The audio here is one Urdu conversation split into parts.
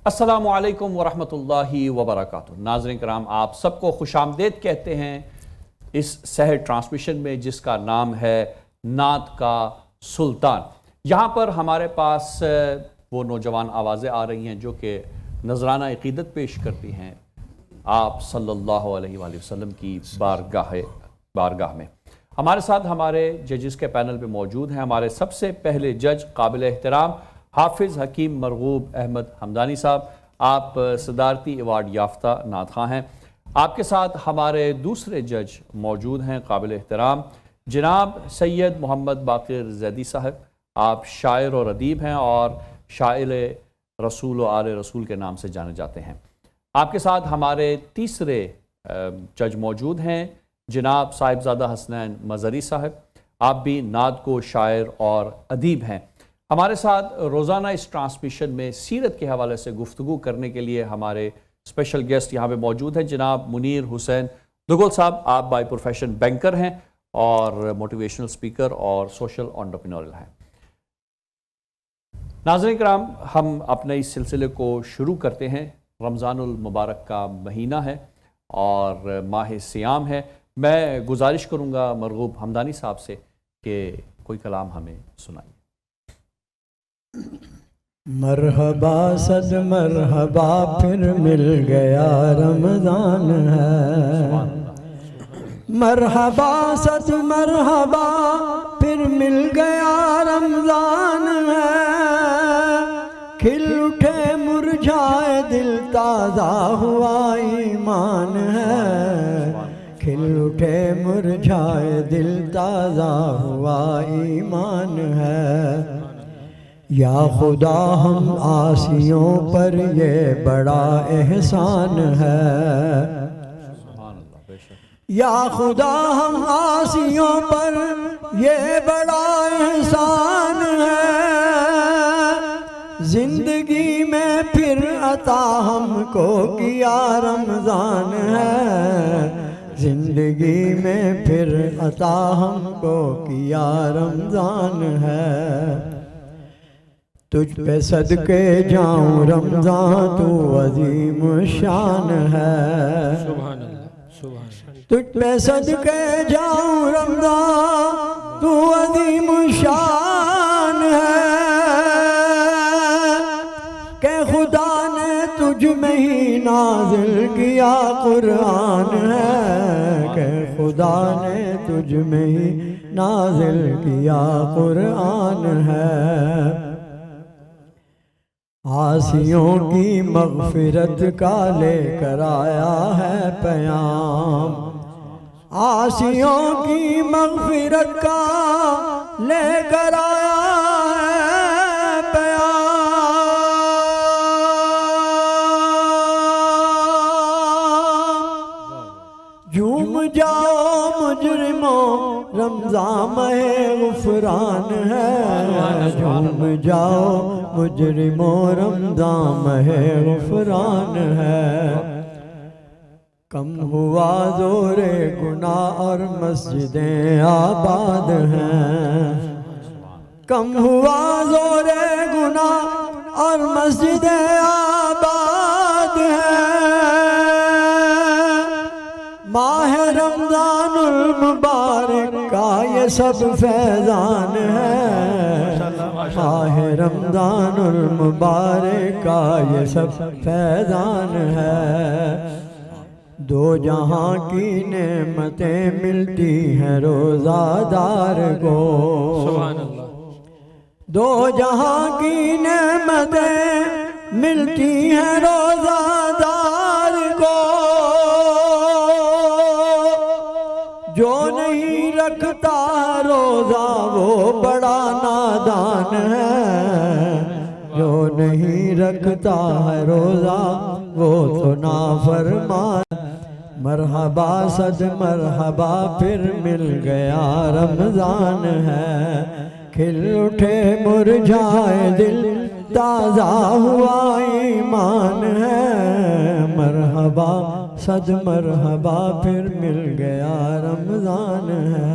السلام علیکم ورحمۃ اللہ وبرکاتہ۔ ناظرین کرام، آپ سب کو خوش آمدید کہتے ہیں اس سحر ٹرانسمیشن میں جس کا نام ہے نعت کا سلطان۔ یہاں پر ہمارے پاس وہ نوجوان آوازیں آ رہی ہیں جو کہ نذرانہ عقیدت پیش کرتی ہیں آپ صلی اللہ علیہ وآلہ وسلم کی بارگاہ میں۔ ہمارے ساتھ ہمارے ججز کے پینل پہ موجود ہیں ہمارے سب سے پہلے جج قابل احترام حافظ حکیم مرغوب احمد حمدانی صاحب، آپ صدارتی ایوارڈ یافتہ نعت خواں ہیں۔ آپ کے ساتھ ہمارے دوسرے جج موجود ہیں قابل احترام جناب سید محمد باقر زیدی صاحب، آپ شاعر اور ادیب ہیں اور شاعر رسول و آل رسول کے نام سے جانے جاتے ہیں۔ آپ کے ساتھ ہمارے تیسرے جج موجود ہیں جناب صاحبزادہ حسنین مظہری صاحب، آپ بھی نعت کو شاعر اور ادیب ہیں۔ ہمارے ساتھ روزانہ اس ٹرانسمیشن میں سیرت کے حوالے سے گفتگو کرنے کے لیے ہمارے اسپیشل گیسٹ یہاں پہ موجود ہیں جناب منیر حسین دگل صاحب، آپ بائی پروفیشن بینکر ہیں اور موٹیویشنل اسپیکر اور سوشل انٹرپرینیورل ہیں۔ ناظرین کرام، ہم اپنے اس سلسلے کو شروع کرتے ہیں۔ رمضان المبارک کا مہینہ ہے اور ماہ سیام ہے۔ میں گزارش کروں گا مرغوب حمدانی صاحب سے کہ کوئی کلام ہمیں سنائیں۔ مرحبا صد مرحبا پھر مل گیا رمضان ہے، مرحبا صد مرحبا پھر مل گیا رمضان ہے، کھل اٹھے مرجھائے دل تازہ ہوا ایمان ہے، کھل اٹھے مرجھائے دل تازہ ہوا ایمان ہے، یا خدا ہم عاصیوں پر یہ بڑا احسان ہے، یا خدا ہم عاصیوں پر یہ بڑا احسان ہے، زندگی میں پھر عطا ہم کو کیا رمضان ہے، زندگی میں پھر عطا ہم کو کیا رمضان ہے، تجھ پہ صدقے جاؤں رمضان تو عظیم شان ہے، تجھ پہ صدقے جاؤں رمضان تو عظیم شان ہے، کہ خدا نے تجھ میں ہی نازل کیا قرآن ہے، کہ خدا نے تجھ میں ہی نازل کیا قرآن ہے، عاصیوں کی مغفرت کا لے کر آیا ہے پیام، عاصیوں کی مغفرت کا لے کر آیا ہے پیام، جھوم جاؤ مجرموں رمضان ماہ غفران ہے، جھوم جاؤ مجرموں رمضان ماہ غفران ہے، کم ہوا زور گناہ اور مسجدیں آباد ہیں، کم ہوا زور گناہ اور مسجدیں آباد ہیں، ماہ رمضان المبارک کا یہ سب فیضان ہے، ماہ رمضان المبارک کا یہ سب فیضان ہے، دو جہاں کی نعمتیں ملتی ہیں روزہ دار کو، دو جہاں کی نعمتیں ملتی ہیں روزہ دار کو، جو نہیں رکھتا روزہ وہ بڑا نادان ہے، جو نہیں رکھتا ہے روزہ وہ تو نافرمان، مرحبا صد مرحبا پھر مل گیا رمضان ہے، کھل اٹھے مرجھائے دل تازہ ہوا ایمان ہے، مرحبا صد مرحبا پھر مل گیا رمضان ہے۔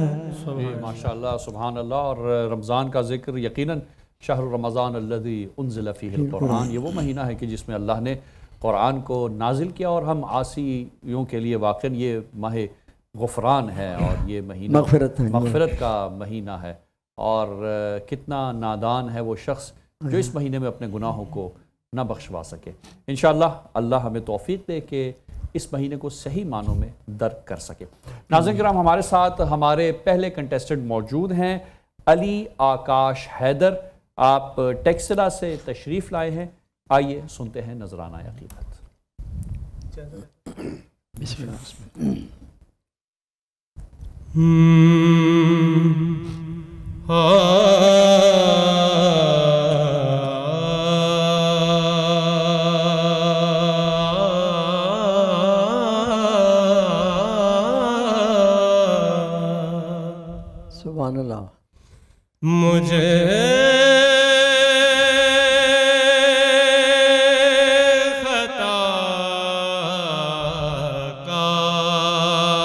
ماشاءاللہ، سبحان اللہ۔ اور رمضان کا ذکر یقیناً شہر رمضان الذی انزل فیہ القرآن، یہ وہ مہینہ ہے کہ جس میں اللہ نے قرآن کو نازل کیا، اور ہم عاصیوں کے لیے واقعاً یہ ماہ غفران ہے، اور یہ مہینہ مغفرت کا مہینہ ہے، اور کتنا نادان ہے وہ شخص جو اس مہینے میں اپنے گناہوں کو نہ بخشوا سکے۔ انشاءاللہ اللہ ہمیں توفیق دے کہ اس مہینے کو صحیح معنوں میں درک کر سکے۔ ناظرین کرام، ہمارے ساتھ ہمارے پہلے کنٹیسٹنٹ موجود ہیں، علی آکاش حیدر، آپ ٹیکسلا سے تشریف لائے ہیں، آئیے سنتے ہیں نذرانہ عقیدت۔ بسم اللہ۔ سبحان اللہ۔ مجھے خطا کار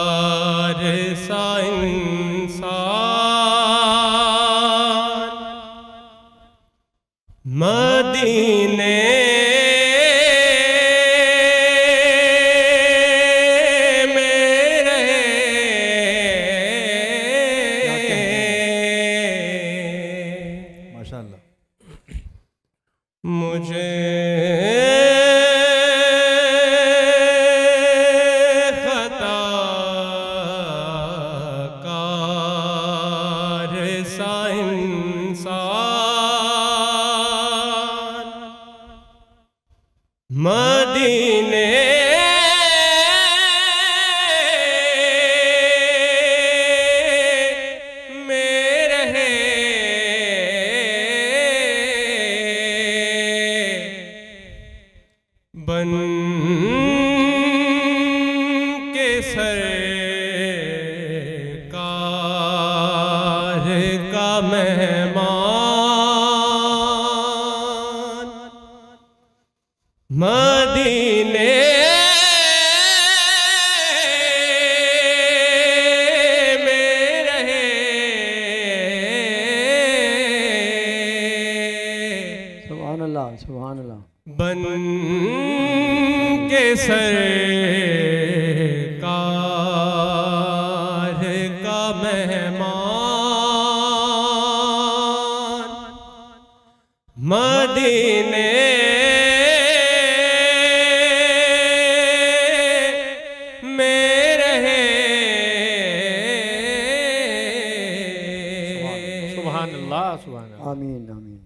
سا انسان مدینے مجھے خطا کار سا انسان مدینے بن کے سرکار کا مہمان مدینے میں رہے سبحان اللہ، سبحان اللہ۔ بن کے سرکار کا مہمان مدینے میں رہے۔ سبحان اللہ، سبحان اللہ۔ آمین آمین۔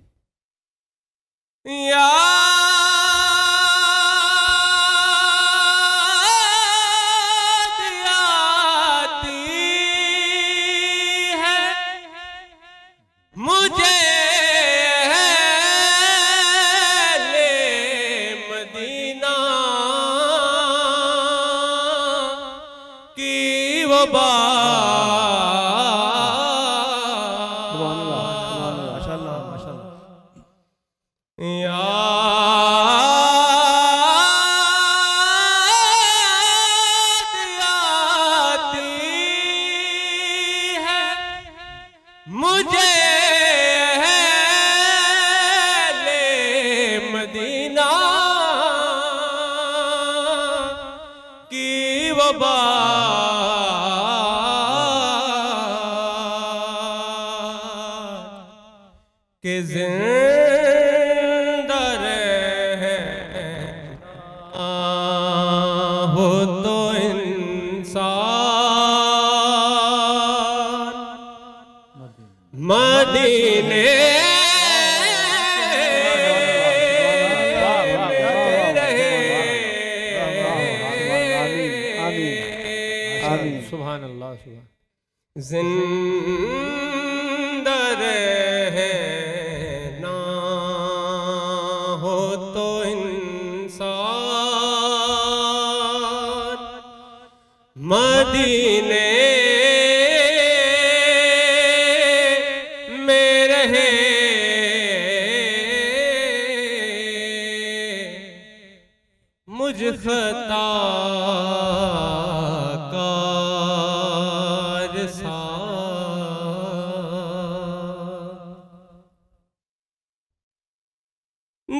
مجھے مدینہ کی وہ سبحان اللہ، سبحان اللہ، ماشاء اللہ، ماشاء اللہ۔ مجھے مدینہ کی وہ بات کہ زندہ رہنا ہو تو انسان مدینے سبحان اللہ، سبحان زندہ رہنا ہو تو انسان مدینے میں رہے۔ مجھ خطا یہ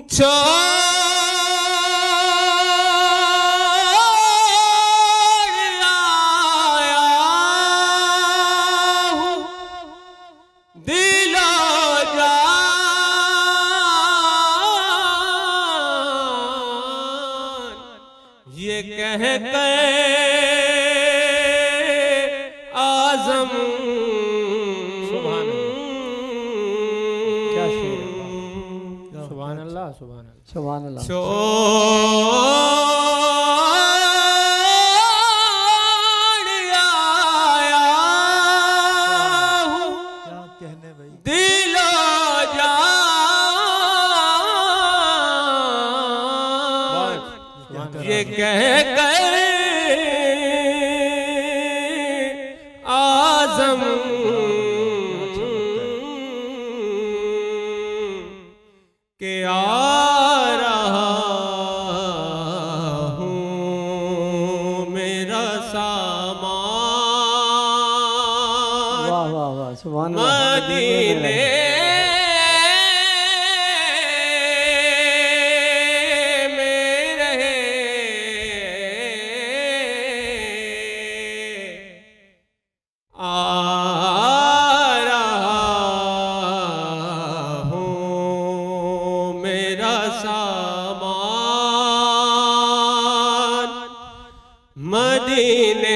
کہہ کر آزم کیا شعر ہے، سبحان اللہ سبحان اللہ سبحان اللہ. چھوڑ آیا ہوں کیا کہنے بھائی. دل و جان یہ کہہ کر آزم کہ آ رہا ہوں میرا سامان واہ واہ واہ سبحان اللہ. مدینے میں رہے آ رہا ہوں میرا سامان مدینے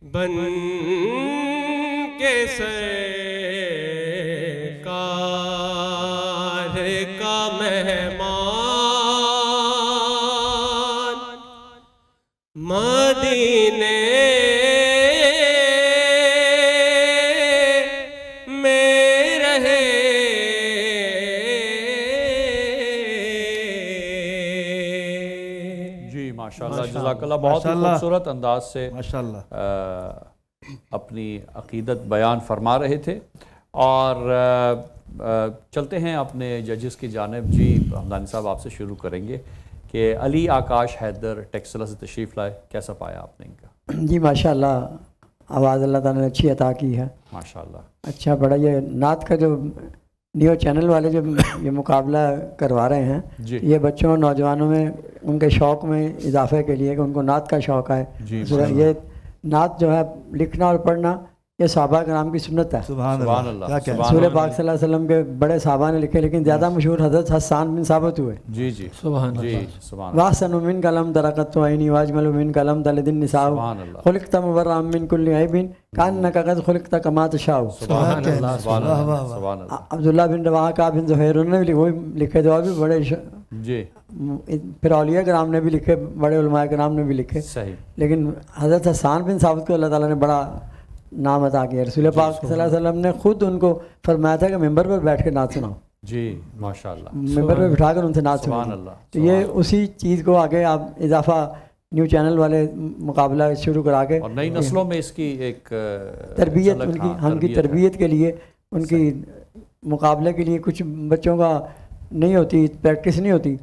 بن کے سرکار کا مہمان مدینے میں رہے جی ماشاءاللہ جزاک اللہ. بہت ہی ماشاءاللہ. خوبصورت انداز سے ماشاءاللہ. اپنی عقیدت بیان فرما رہے تھے. اور چلتے ہیں اپنے ججز کی جانب. جی حمدانی صاحب آپ سے شروع کریں گے کہ علی آکاش حیدر ٹیکسلا سے تشریف لائے، کیسا پایا آپ نے ان کا؟ جی ماشاءاللہ آواز اللہ تعالیٰ نے اچھی عطا کی ہے. ماشاءاللہ. اچھا بڑا یہ نعت کا جو نیو چینل والے جو یہ مقابلہ کروا رہے ہیں جی یہ بچوں اور نوجوانوں میں ان کے شوق میں اضافے کے لیے کہ ان کو نعت کا شوق ہے. جی یہ نعت جو ہے لکھنا اور پڑھنا یہ صحابہ کرام کی سنت ہے. سبحان سبحان اللہ. اللہ. کیا کہنے. رسول پاک صلی اللہ علیہ وسلم کے بڑے صحابہ نے لکھے لیکن زیادہ مشہور حضرت حسان بن ثابت ہوئے. جی جی سبحان جی اللہ. سبحان اللہ. واحسن من کلم درقت عینی واجمل من کلم دلد النساء سبحان اللہ. خلقت مبرأ من کل عیب کانک قد خلقت کما تشاء. سبحان اللہ. سبحان واہ واہ اللہ. واہ. سبحان اللہ. عبداللہ بن رواحہ کا بن زہیر انہوں نے بھی وہی لکھے تھے اور بھی بڑے جی پھر اولیاء کرام نے بھی لکھے، بڑے علماء کرام نے بھی لکھے. صحیح. لیکن حضرت حسان بن ثابت کو اللہ تعالیٰ نے بڑا نام عطا کیا. رسول پاک صلی اللہ علیہ وسلم نے خود ان کو فرمایا تھا کہ ممبر پر بیٹھ کے نعت سناؤ، جی ماشاءاللہ. ممبر پہ بٹھا کر ان سے نعت سبحان سناؤ. اللہ. تو یہ اسی چیز کو آگے آپ اضافہ نیو چینل والے مقابلہ شروع کرا کے اور نئی نسلوں میں اس کی ایک تربیت جھلک، ان کی ہاں، ہم کی ہے. تربیت کے لیے ان کی مقابلے کے لیے کچھ بچوں کا نہیں ہوتی پریکٹس نہیں ہوتی،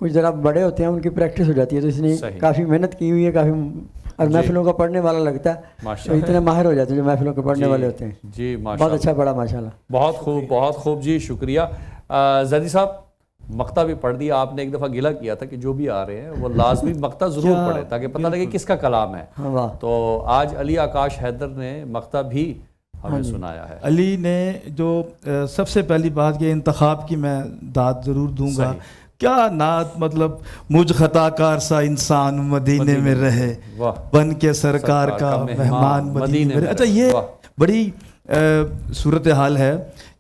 کچھ ذرا بڑے ہوتے ہیں ان کی پریکٹس ہو جاتی ہے. تو اس نے صحیح. کافی محنت کی ہوئی ہے، کافی اور محفلوں کا پڑھنے والا لگتا ہے تو ماشاءاللہ. اتنے ماہر ہو جاتے ہیں جو محفلوں کے پڑھنے والے ہوتے ہیں. جی بہت ماشاءاللہ. اچھا پڑھا ماشاءاللہ. بہت خوب بہت خوب. جی شکریہ. زیدی صاحب مقطع بھی پڑھ دیا آپ نے. ایک دفعہ گلہ کیا تھا کہ جو بھی آ رہے ہیں وہ لازمی مقطع ضرور پڑھے تاکہ پتہ لگے کس کا کلام ہے. ہاں واہ. تو آج علی آکاش حیدر نے مقطع بھی ہمیں سنایا ہے. علی نے جو سب سے پہلی بات کہ انتخاب کی میں داد ضرور دوں گا. کیا نعت مطلب مجھ خطا کار سا انسان مدینے میں رہے واہ. بن کے سرکار کا مہمان مدینے میں رہے. اچھا یہ بڑی صورتحال ہے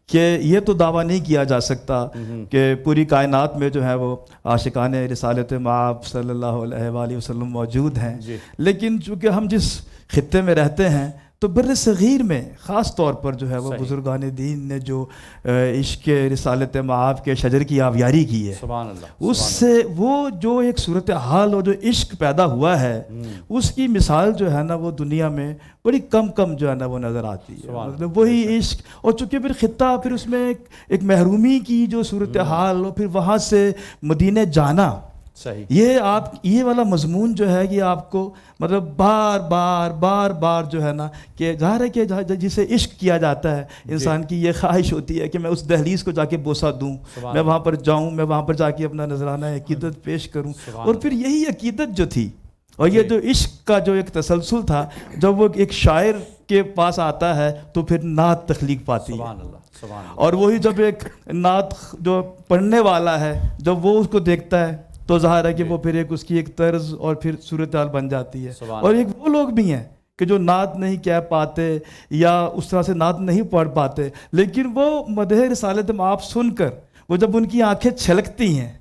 کہ یہ تو دعویٰ نہیں کیا جا سکتا کہ پوری کائنات میں جو ہے وہ عاشقان رسالت مآب صلی اللہ علیہ وآلہ وسلم موجود ہیں. لیکن چونکہ ہم جس خطے میں رہتے ہیں تو بر صغیر میں خاص طور پر جو ہے وہ بزرگان دین نے جو عشق رسالت مآب کے شجر کی آبیاری کی ہے سبحان اللہ. اس سے وہ جو ایک صورتحال اور جو عشق پیدا ہوا ہے اس کی مثال جو ہے نا وہ دنیا میں بڑی کم جو ہے نا وہ نظر آتی ہے. مطلب وہی عشق اور چونکہ پھر خطہ پھر اس میں ایک محرومی کی جو صورتحال اور پھر وہاں سے مدینے جانا صحیح. یہ والا مضمون جو ہے یہ آپ کو مطلب بار بار جو ہے نا کہ ظاہر ہے کہ جسے عشق کیا جاتا ہے انسان کی یہ خواہش ہوتی ہے کہ میں اس دہلیز کو جا کے بوسہ دوں, میں وہاں پر جاؤں, میں وہاں پر جا کے اپنا نذرانہ عقیدت پیش کروں. اور پھر یہی عقیدت جو تھی اور یہ جو عشق کا جو ایک تسلسل تھا, جب وہ ایک شاعر کے پاس آتا ہے تو پھر نعت تخلیق پاتی ہے. سبحان اللہ, سبحان اللہ. اور وہی جب ایک نعت جو پڑھنے والا ہے جب وہ اس کو دیکھتا ہے تو ظاہر ہے کہ وہ پھر ایک اس کی ایک طرز اور پھر صورتحال بن جاتی ہے. اور ایک وہ لوگ بھی ہیں کہ جو نعت نہیں کہہ پاتے یا اس طرح سے نعت نہیں پڑھ پاتے, لیکن وہ مدح رسالت آپ سن کر وہ جب ان کی آنکھیں چھلکتی ہیں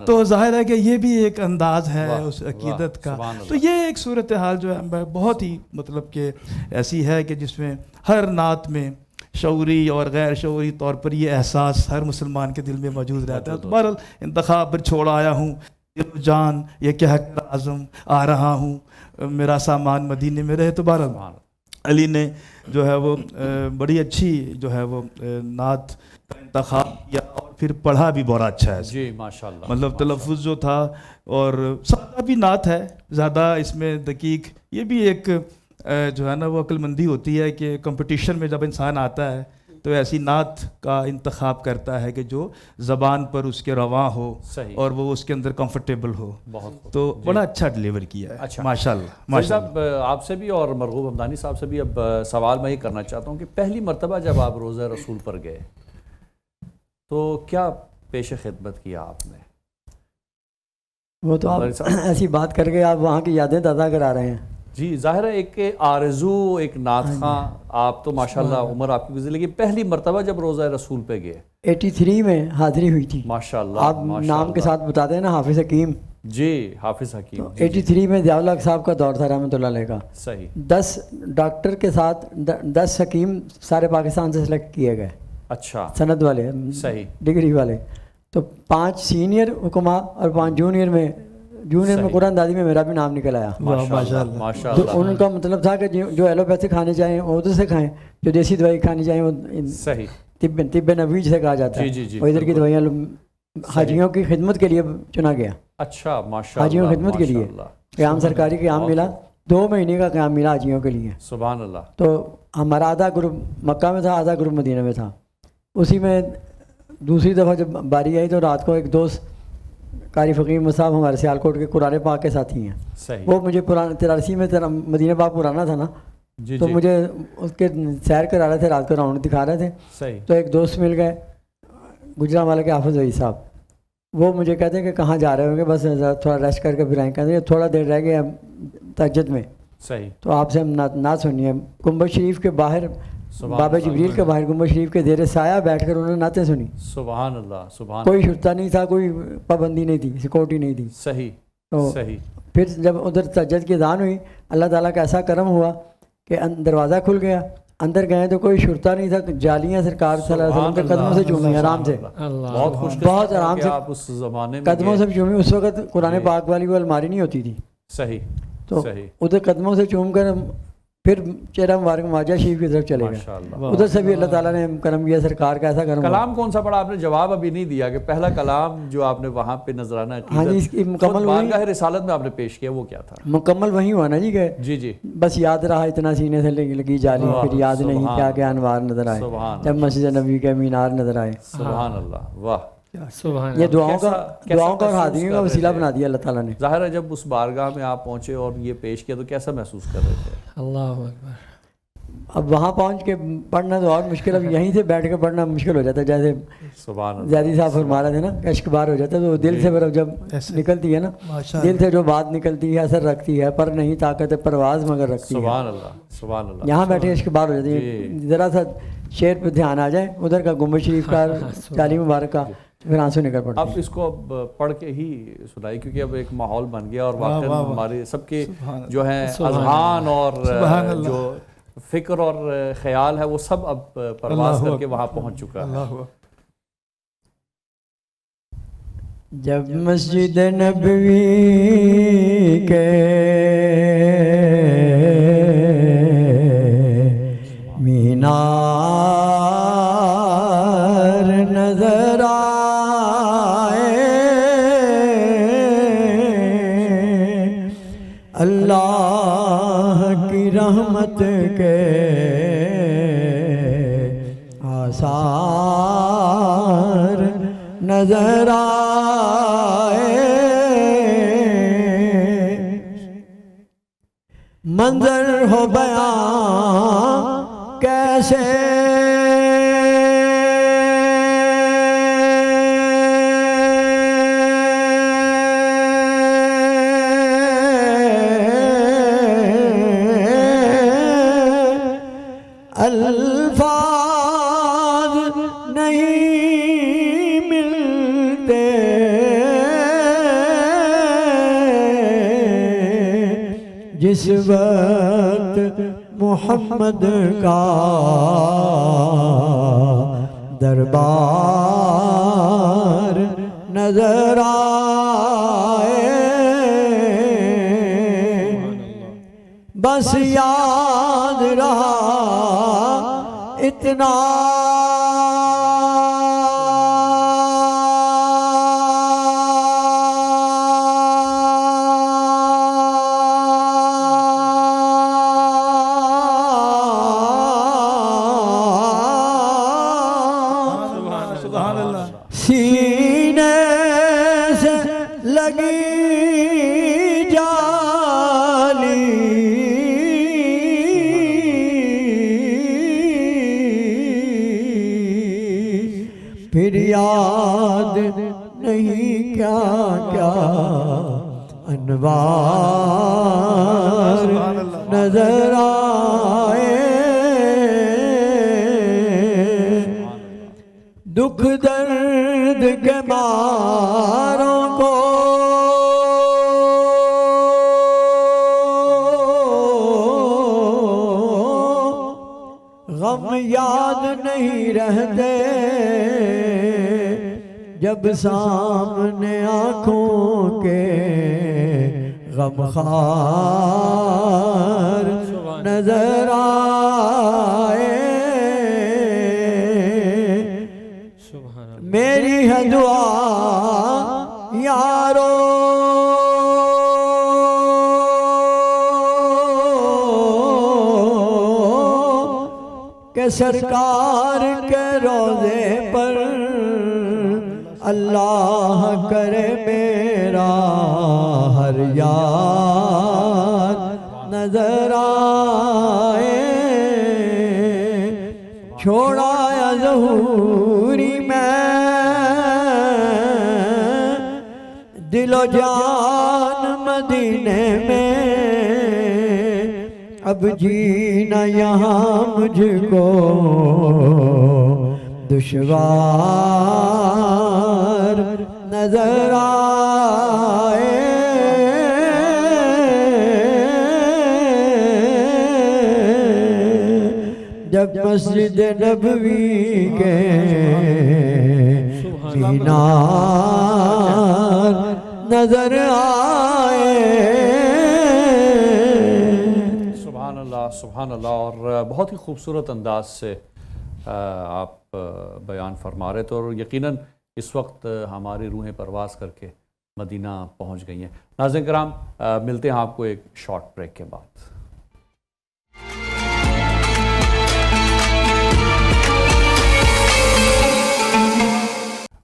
تو ظاہر ہے کہ یہ بھی ایک انداز ہے اس عقیدت کا. تو یہ ایک صورتحال جو ہے بہت ہی مطلب کہ ایسی ہے کہ جس میں ہر نعت میں شعوری اور غیر شعوری طور پر یہ احساس ہر مسلمان کے دل میں موجود رہتا ہے. تو بہرحال انتخاب پر چھوڑ آیا ہوں دل و جان یہ کہہ کر عزم آ رہا ہوں میرا سامان مدینے میں رہے. تو بہرحال علی نے جو ہے وہ بڑی اچھی جو ہے وہ نعت کا انتخاب کیا اور پھر پڑھا بھی بڑا اچھا ہے. جی ماشاءاللہ. مطلب تلفظ جو تھا اور سادہ بھی نعت ہے, زیادہ اس میں دقیق. یہ بھی ایک جو ہے نا وہ عقل مندی ہوتی ہے کہ کمپٹیشن میں جب انسان آتا ہے تو ایسی نعت کا انتخاب کرتا ہے کہ جو زبان پر اس کے رواں ہو اور وہ اس کے اندر کمفرٹیبل ہو. تو بڑا اچھا ڈیلیور کیا ہے ماشاءاللہ. صاحب آپ سے بھی اور مرغوب حمدانی صاحب سے بھی اب سوال میں یہ کرنا چاہتا ہوں کہ پہلی مرتبہ جب آپ روضہ رسول پر گئے تو کیا پیش خدمت کیا آپ نے؟ وہ تو آپ ایسی بات کر کے آپ وہاں کی یادیں تازہ کرا رہے ہیں. جی ظاہر ہے ایک آرزو, ایک نعت خواں, آپ تو ماشاءاللہ عمر آپ کی گزری, لیکن پہلی مرتبہ جب روضہ رسول پہ گئے 83 میں حاضری ہوئی تھی. ماشاءاللہ. آپ نام کے ساتھ بتاتے ہیں نا حافظ حکیم. جی حافظ حکیم. 83 میں ضیاء الحق صاحب کا دور تھا رحمۃ اللہ علیہ کا. صحیح. 10 ڈاکٹر کے ساتھ 10 حکیم سارے پاکستان سے سلیکٹ کیے گئے. اچھا. سند والے, صحیح, ڈگری والے. تو 5 سینئر حکما اور 5 جونیئر میں قرآن دادی میں میرا بھی نام نکل آیا. تو ان کا مطلب تھا کہ جو ایلوپیتھی کھانے چاہیں وہ ادھر سے کھائیں, جو دیسی دوائی کھانی چاہیں وہ طب نبوی جسے کہا جاتا ہے, وہ ادھر کی دوائیاں حاجیوں کی خدمت کے لیے چنا گیا. اچھا ماشاءاللہ. حاجیوں کی خدمت کے لیے قیام, سرکاری قیام ملا, 2 مہینے کا قیام ملا حاجیوں کے لیے. سبحان اللہ. تو ہمارا آدھا گروپ مکہ میں تھا, آدھا گروپ مدینہ میں تھا. اسی میں دوسری دفعہ جب باری آئی تو رات کو ایک دوست قاری فقیر مصعب ہمارے سیالکوٹ کے قرآن پاک کے ساتھی ہیں. وہ مجھے 83 میں مدینہ پاک پرانا تھا نا, تو مجھے اس کے سیر کرا رہے تھے, رات کو راؤنڈ دکھا رہے تھے. تو ایک دوست مل گئے گجرانوالہ کے حافظ وحید صاحب, وہ مجھے کہتے ہیں کہ کہاں جا رہے ہوں گے, بس تھوڑا ریسٹ کر کے پھر آئیں. کہتے ہیں تھوڑا دیر رہ گئے تہجد میں. صحیح. تو آپ سے ہم نعت سنیے. گنبد شریف کے باہر, بابا جبریل کے باہر گنبد شریف کے زیر سایہ بیٹھ کر انہوں نے نعتیں سنی. سبحان اللہ. سبحان. کوئی شرطہ نہیں تھا, کوئی پابندی نہیں تھی, سیکورٹی نہیں تھی. صحیح. تو صحیح. پھر جب ادھر تہجد کی اذان ہوئی, اللہ تعالیٰ کا ایسا کرم ہوا کہ دروازہ کھل گیا, اندر گئے تو کوئی شرطہ نہیں تھا, جالیاں سرکار صلی اللہ علیہ وسلم کے قدموں سے چومی آرام سے, بہت آرام سے اس زمانے میں قدموں سے چومی. اس وقت قرآن پاک والی وہ الماری نہیں ہوتی تھی. صحیح. تو ادھر قدموں سے چوم کر پھر چہرہ مبارک مواجہ شریف کی طرف چلے گئے. ادھر سے بھی اللہ تعالیٰ نے کرم کیا, سرکار کا ایسا کرم. کلام کون سا پڑھا آپ نے؟ جواب ابھی نہیں دیا کہ پہلا کلام جو آپ نے وہاں پہ نذرانہ مکمل بارگاہ رسالت میں آپ نے پیش کیا وہ کیا تھا؟ مکمل وہی ہوا نا جی کہ جی بس یاد رہا اتنا سینے سے لگی جالی, پھر یاد نہیں کیا کیا انوار نظر آئے جب مسجد نبی کے مینار نظر آئے. سبحان اللہ. واہ. یہ دعاؤں کا اور حاضریوں کا وسیلہ بنا دیا اللہ تعالیٰ نے. ظاہر ہے جب اس بارگاہ میں آپ پہنچے اور یہ پیش کیا تو کیسا محسوس کر رہے تھے؟ اللہ اکبر. اب وہاں پہنچ کے پڑھنا تو اور مشکل, اب یہیں سے بیٹھ کے پڑھنا مشکل ہو جاتا ہے. جیسے زیادی صاحب فرما رہے تھے نا کہ اشک بار ہو جاتا ہے, تو دل سے پھر جب نکلتی ہے نا, دل سے جو بات نکلتی ہے اثر رکھتی ہے, پر نہیں طاقت پرواز مگر رکھتی ہے. سبحان اللہ. سبحان اللہ. یہاں بیٹھے اشک بار ہو جاتی ہے. ذرا سا شعر پہ دھیان آ جائے, ادھر کا گنبد شریف کا, جالی مبارک کا, پھر آنسو نکل پڑتے. اب اس کو اب پڑھ کے ہی سنائی, کیونکہ اب ایک ماحول بن گیا اور واقعی ہمارے سب کے جو ہیں اذہان اور جو فکر اور خیال ہے وہ سب اب پرواز کر کے وہاں پہنچ چکا ہے. جب مسجد نبوی کے مینار نظر آئے اللہ کی رحمت کے آثار نظر آئے، منظر ہو بیان کیسے الفاظ نہیں ملتے، جس وقت محمد کا دربار نظر آئے، بس یاد رہا اتنا سینے سے لگی جالی، پھر یاد نہیں کیا کیا انوار نظر آئے، دکھ درد کے ماروں کو غم یاد نہیں رہتے، جب سامنے آنکھوں کے غمخوار نظر آئے، میری ہے دعا یارو کہ سرکار کے روضے پر اللہ کرے میرا ہر یار نظر آئے، چھوڑا یا ظہوری میں دل و جان مدینے میں، اب جینا یہاں مجھ کو دشوار نظر آئے، جب مسجد نبوی کے مینار نظر آئے۔ سبحان اللہ سبحان اللہ، اور بہت ہی خوبصورت انداز سے آپ بیان فرما رہے تھے، اور یقیناً اس وقت ہماری روحیں پرواز کر کے مدینہ پہنچ گئی ہیں۔ ناظرین کرام، ملتے ہیں آپ کو ایک شارٹ بریک کے بعد۔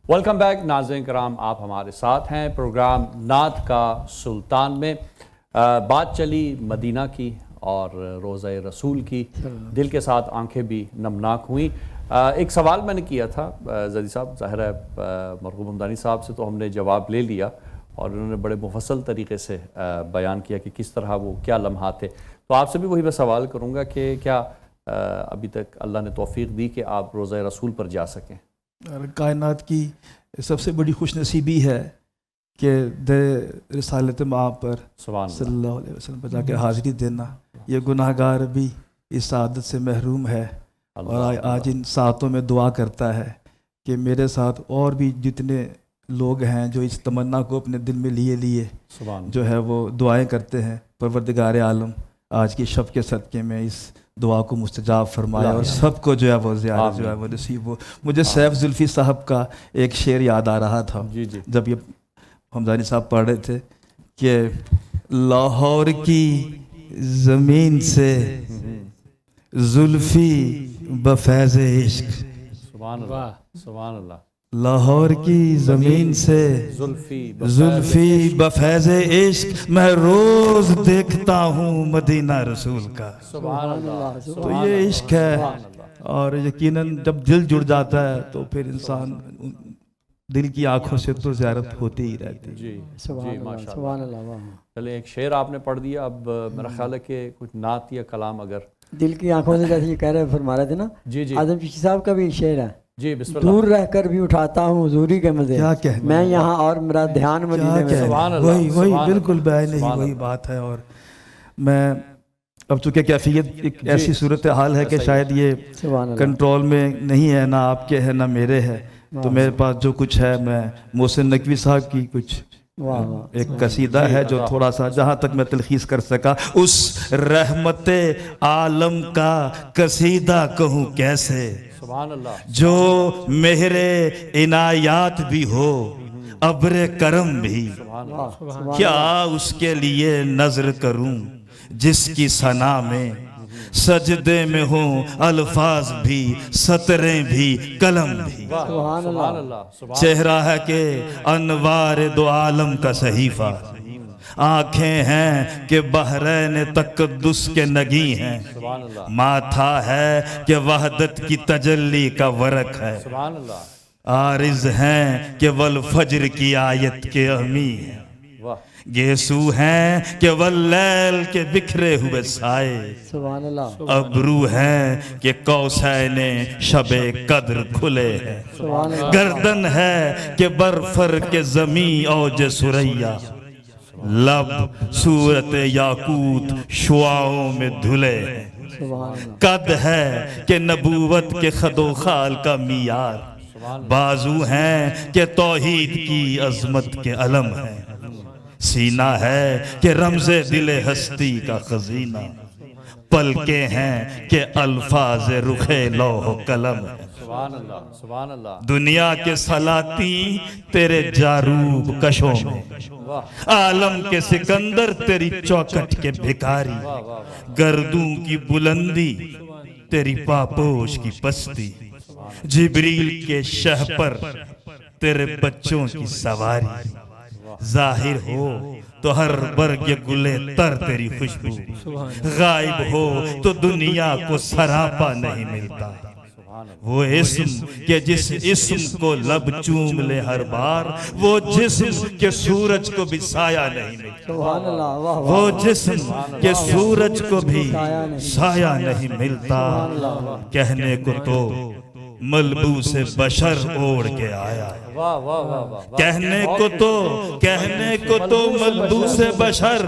ویلکم بیک ناظرین کرام، آپ ہمارے ساتھ ہیں پروگرام نعت کا سلطان میں۔ بات چلی مدینہ کی اور روضہ رسول کی، دل کے ساتھ آنکھیں بھی نمناک ہوئیں۔ ایک سوال میں نے کیا تھا زدی صاحب، ظاہر ہے مرحوم حمدانی صاحب سے تو ہم نے جواب لے لیا، اور انہوں نے بڑے مفصل طریقے سے بیان کیا کہ کس طرح وہ کیا لمحات تھے۔ تو آپ سے بھی وہی میں سوال کروں گا کہ کیا ابھی تک اللہ نے توفیق دی کہ آپ روضہ رسول پر جا سکیں؟ کائنات کی سب سے بڑی خوش نصیبی ہے کہ رسالت مآب پر صلی اللہ علیہ وسلم پر جا کے حاضری دینا۔ یہ گناہ گار بھی اس سعادت سے محروم ہے، اور آج ان ساعتوں میں دعا کرتا ہے کہ میرے ساتھ اور بھی جتنے لوگ ہیں جو اس تمنا کو اپنے دل میں لیے جو ہے وہ دعائیں کرتے ہیں، پروردگار عالم آج کی شب کے صدقے میں اس دعا کو مستجاب فرمایا، اور سب کو جو ہے وہ زیارت جو ہے وہ نصیب ہو۔ مجھے سیف زلفی صاحب کا ایک شعر یاد آ رہا تھا جب یہ حمدانی صاحب پڑھ رہے تھے کہ لاہور کی زمین سے زلفی بفیض عشق. سبحان اللہ سبحان اللہ. لاہور کی زمین سے زلفی بفیض عشق میں روز دیکھتا ہوں مدینہ رسول کا. سبحان اللہ. تو یہ عشق ہے، اور یقیناً جب دل جڑ جاتا ہے تو پھر انسان دل کی آنکھوں سے تو زیارت ہوتی ہی رہتی ہے. جی سبحان اللہ سبحان اللہ. چلیں ایک شعر آپ نے پڑھ دیا، اب میرا خیال ہے کہ کچھ نعت یا کلام اگر دل کی آنکھوں سے جیسے یہ کہہ رہے فرما رہے تھے نا، جی جی اعظم چشتی صاحب کا بھی شعر ہے. جی بسم اللہ. دور رہ کر بھی اٹھاتا ہوں حضوری کے مزے، کیا کہنا، میں یہاں اور میرا دھیان مدینے میں. سبحان اللہ. وہی بالکل بیان نہیں، وہی بات ہے. اور میں اب چونکہ کیفیت ایک ایسی صورتحال ہے کہ شاید یہ سبحان اللہ. کنٹرول میں نہیں ہے، نہ آپ کے ہے نہ میرے ہے، تو میرے پاس جو کچھ ہے میں محسن نقوی صاحب کی کچھ ایک قصیدہ ہے جو تھوڑا سا جہاں تک میں تلخیص کر سکا، اس رحمت عالم کا قصیدہ کہوں کیسے، سبحان اللہ. جو مہر عنایات بھی ہو ابر کرم بھی، کیا اس کے لیے نظر کروں جس کی ثنا میں سجدے میں ہوں الفاظ بھی سطریں بھی قلم بھی. سبحان اللہ. چہرہ ہے کہ انوار دو عالم کا صحیفہ، آنکھیں ہیں کہ بحرین تقدس کے نگی ہیں، ماتھا ہے کہ وحدت کی تجلی کا ورق ہے، عارض ہیں کہ والفجر کی آیت کے امی ہیں، گیسو ہیں کہ واللیل کے بکھرے ہوئے سائے، سبحان اللہ. ابرو ہیں کہ کوسین شب قدر کھلے ہیں، گردن ہے کہ برفر کے زمین اوج سریا، لب صورت یاقوت شعاؤں میں دھلے ہیں، قد ہے کہ نبوت کے خد و خال کا معیار، بازو ہیں کہ توحید کی عظمت کے علم ہیں، سینہ ہے کہ رمز دل ہستی کا خزینہ، پلکیں ہیں کہ الفاظ رخ لوح و قلم ہے. سبحان اللہ. دنیا کے سلاطین تیرے جاروب کشوں میں، عالم کے سکندر تیری چوکٹ کے بھکاری، گردوں کی بلندی تیری پاپوش کی پستی، جبریل کے شہ پر تیرے بچوں کی سواری، ظاہر ہو تو ہر برگ گلے تر تیری خوشبو، غائب ہو تو دنیا کو سراپا نہیں ملتا، وہ اسم کہ جس اسم کو لب چوم لے ہر بار، وہ جسم کہ سورج کو بھی سایہ نہیں ملتا، وہ جسم کہ سورج کو بھی سایہ نہیں ملتا، کہنے کو تو ملبوس بشر اوڑھ کے آیا، کہنے کو تو ملبوس بشر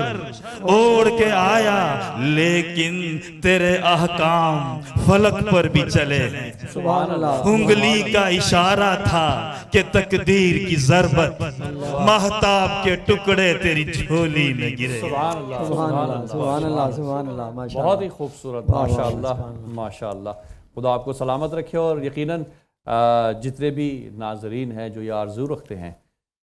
اوڑھ کے آیا، لیکن تیرے احکام فلک پر بھی چلے ہیں، انگلی کا اشارہ تھا کہ تقدیر کی ضربت، مہتاب کے ٹکڑے تیری جھولی میں گرے. سبحان اللہ. بہت ہی خوبصورت. ماشاءاللہ ماشاءاللہ. خدا آپ کو سلامت رکھے، اور یقیناً جتنے بھی ناظرین ہیں جو یہ آرزو رکھتے ہیں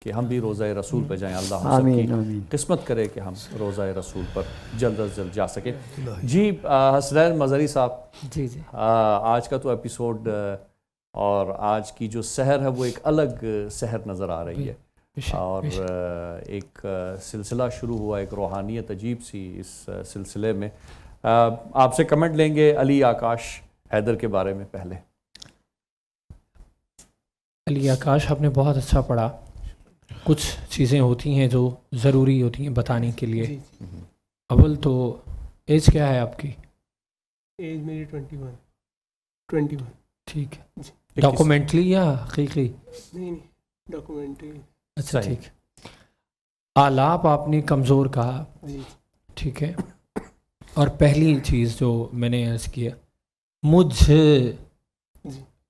کہ ہم بھی روزہ رسول پہ جائیں، اللہ ہم سب کی قسمت کرے کہ ہم روزہ رسول پر جلد از جلد جا سکیں. جی حسنین مظہری صاحب، جی آج کا تو ایپیسوڈ اور آج کی جو سحر ہے وہ ایک الگ سحر نظر آ رہی ہے، اور ایک سلسلہ شروع ہوا، ایک روحانیت عجیب سی اس سلسلے میں. آپ سے کمنٹ لیں گے علی آکاش حیدر کے بارے میں. پہلے علی آکاش آپ نے بہت اچھا پڑھا. کچھ چیزیں ہوتی ہیں جو ضروری ہوتی ہیں بتانے کے لیے. اول تو ایج کیا ہے آپ کی؟ ایج میری 21. ٹھیک ہے. ڈاکومنٹری یا حقیقی؟ نہیں ڈاکومنٹری. اچھا ٹھیک. آلاب آپ نے کمزور کہا، ٹھیک ہے. اور پہلی چیز جو میں نے عرض کیا، مجھ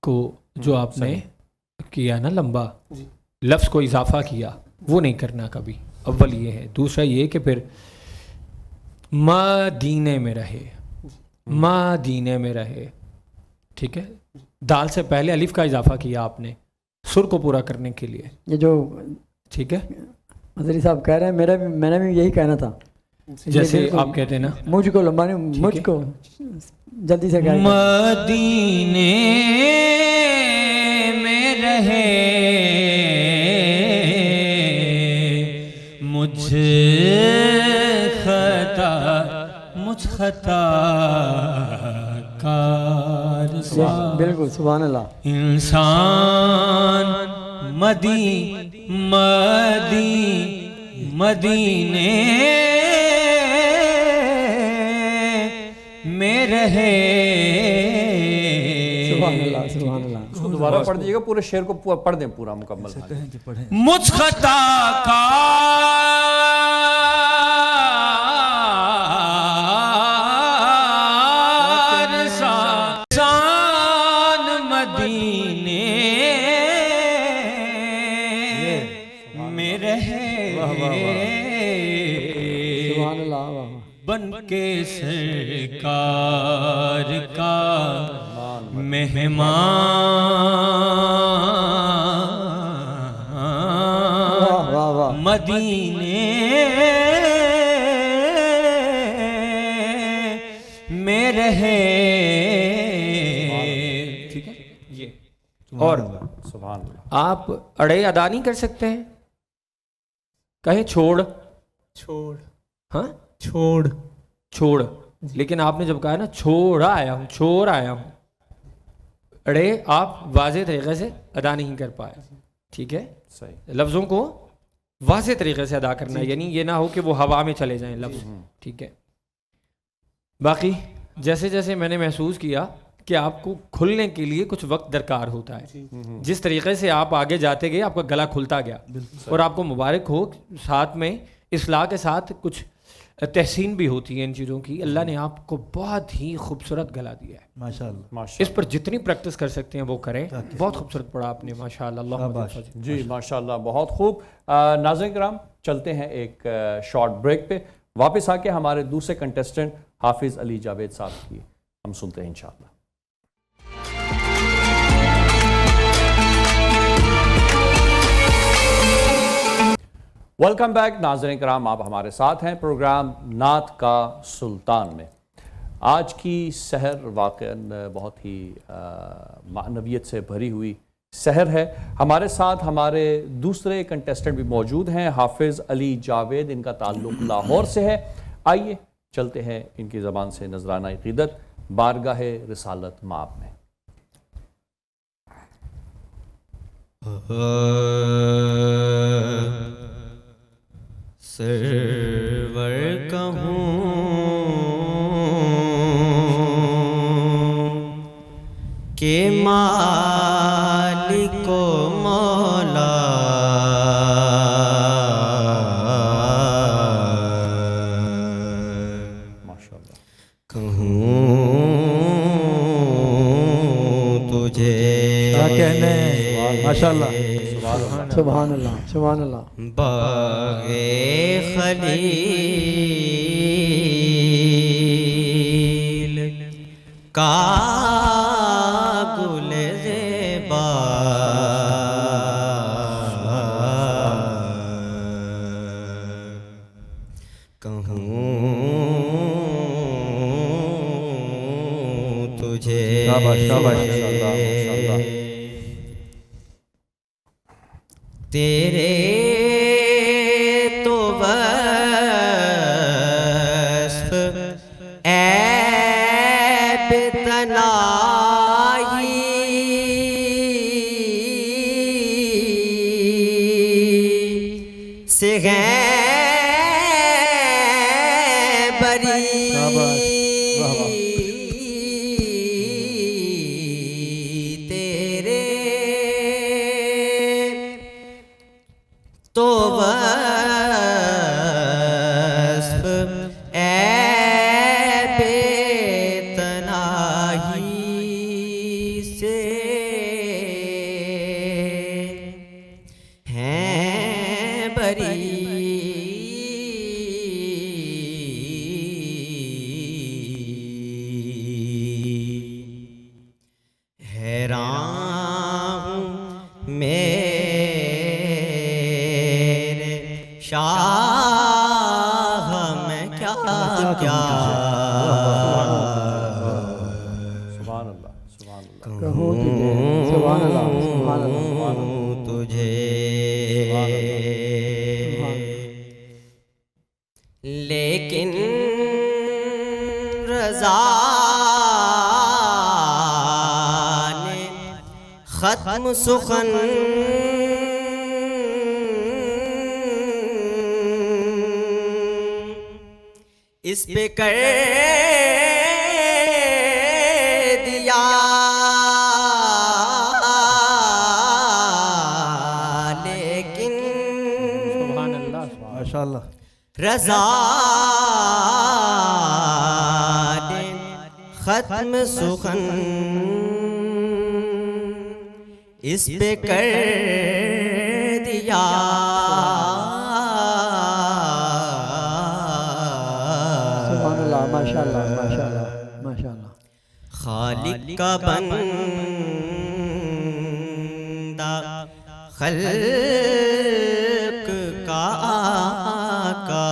کو جو آپ نے کیا نا لمبا لفظ کو اضافہ کیا، وہ نہیں کرنا کبھی. اول یہ ہے. دوسرا یہ کہ پھر مدینے میں رہے، مدینے میں رہے، ٹھیک ہے. دال سے پہلے الف کا اضافہ کیا آپ نے سر کو پورا کرنے کے لیے. یہ جو ٹھیک ہے مظہری صاحب کہہ رہے ہیں، میں نے بھی یہی کہنا تھا جیسے بالکل. آپ کہتے ہیں نا مجھ کو لمبا نہیں, مجھ کو جلدی سے کہہ مدینے میں رہے مجھ خطا کار بالکل سبحان اللہ. انسان مدینے میں رہے. سبحان اللہ سبحان اللہ. اس کو دوبارہ پڑھ دیجیے گا, پورے شعر کو پڑھ دیں پورا مکمل. مجھ خطا کار انسان مدینے میں رہے سبحان اللہ. بن کے سرکار کا مہمان مدینے میں رہے. ٹھیک ہے یہ. اور سبحان اللہ. آپ اڑے ادا نہیں کر سکتے ہیں, کہیں چھوڑ ہاں چھوڑ, لیکن آپ نے جب کہا نا چھوڑ آیا ہوں, اڑے آپ واضح طریقے سے ادا نہیں کر پائے. ٹھیک ہے, صحیح. لفظوں کو واضح طریقے سے ادا کرنا ہے, یعنی یہ نہ ہو کہ وہ ہوا میں چلے جائیں لفظ. ٹھیک ہے. باقی جیسے جیسے میں نے محسوس کیا کہ آپ کو کھلنے کے لیے کچھ وقت درکار ہوتا ہے, جس طریقے سے آپ آگے جاتے گئے آپ کا گلا کھلتا گیا, اور آپ کو مبارک ہو, ساتھ میں اصلاح کے ساتھ کچھ تحسین بھی ہوتی ہے ان چیزوں کی. اللہ نے آپ کو بہت ہی خوبصورت گلا دیا ہے ماشاءاللہ. اس پر جتنی پریکٹس کر سکتے ہیں وہ کریں. بہت خوبصورت پڑھا آپ نے ماشاءاللہ. اللہ جی ماشاءاللہ بہت خوب. ناظرین کرام چلتے ہیں ایک شارٹ بریک پہ, واپس آ کے ہمارے دوسرے کنٹیسٹنٹ حافظ علی جاوید صاحب کی ہم سنتے ہیں انشاءاللہ. ویلکم بیک ناظرین کرام, آپ ہمارے ساتھ ہیں پروگرام نعت کا سلطان میں. آج کی سحر واقعاً بہت ہی معنویت سے بھری ہوئی سحر ہے. ہمارے ساتھ ہمارے دوسرے کنٹیسٹنٹ بھی موجود ہیں, حافظ علی جاوید, ان کا تعلق لاہور سے ہے. آئیے چلتے ہیں ان کی زبان سے نذرانہ عقیدت بارگاہ رسالت مآب میں. سرور کہوں کہ مالک و مولا ماشاءاللہ. کہوں تجھے کیا کہنے, ماشاءاللہ. سبحان اللہ سبحان اللہ. باغ خلیل کا گل زیبا کہوں تجھے تیرے تو وصف عیب تنائی سے ہیں بری تو وصف عیب تناہی سے ہیں بری کیا کیا سبحان اللہ سبحان اللہ کہوں تجھے سبحان اللہ سبحان اللہ تجھے لیکن رضا نے ختم سخن اس پہ کر دیا لیکن ماشاء اللہ رضا نے ختم سخن اس پہ کر دیا سبحان اللہ ماشاء اللہ ماشاء اللہ ماشاء اللہ خالق کا بندہ خلق کا آقا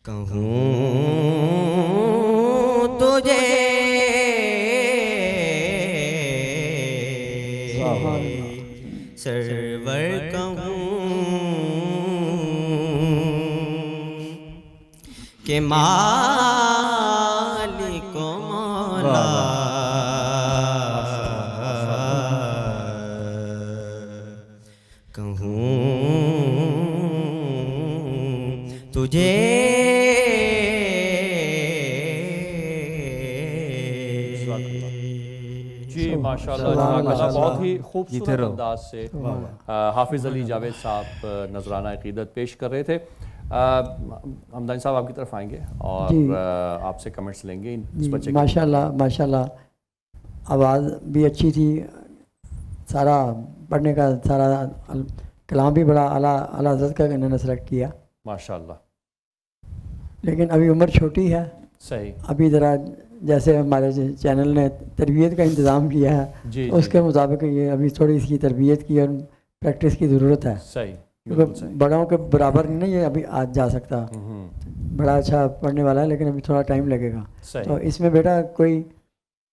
کہوں تجھے سرور کہ مالک و مولا کہوں تجھے جی ماشاء اللہ جزاک اللہ بہت ہی خوبصورت انداز سے حافظ علی جاوید صاحب نذرانہ عقیدت پیش کر رہے تھے. حمدانی صاحب آپ کی طرف آئیں گے اور آپ سے کمنٹس لیں گے اس بچے. ماشاء اللہ ماشاء اللہ آواز بھی اچھی تھی, سارا پڑھنے کا سارا کلام بھی بڑا اعلیٰ حضرت کا انہوں نے سلیکٹ کیا ماشاء اللہ. لیکن ابھی عمر چھوٹی ہے, صحیح, ابھی ذرا جیسے ہمارے چینل نے تربیت کا انتظام کیا ہے اس کے مطابق یہ ابھی تھوڑی اس کی تربیت کی اور پریکٹس کی ضرورت ہے. صحیح, کیونکہ بڑوں کے برابر نہیں ہے ابھی آج جا سکتا, بڑا اچھا پڑھنے والا ہے لیکن ابھی تھوڑا ٹائم لگے گا. تو اس میں بیٹا کوئی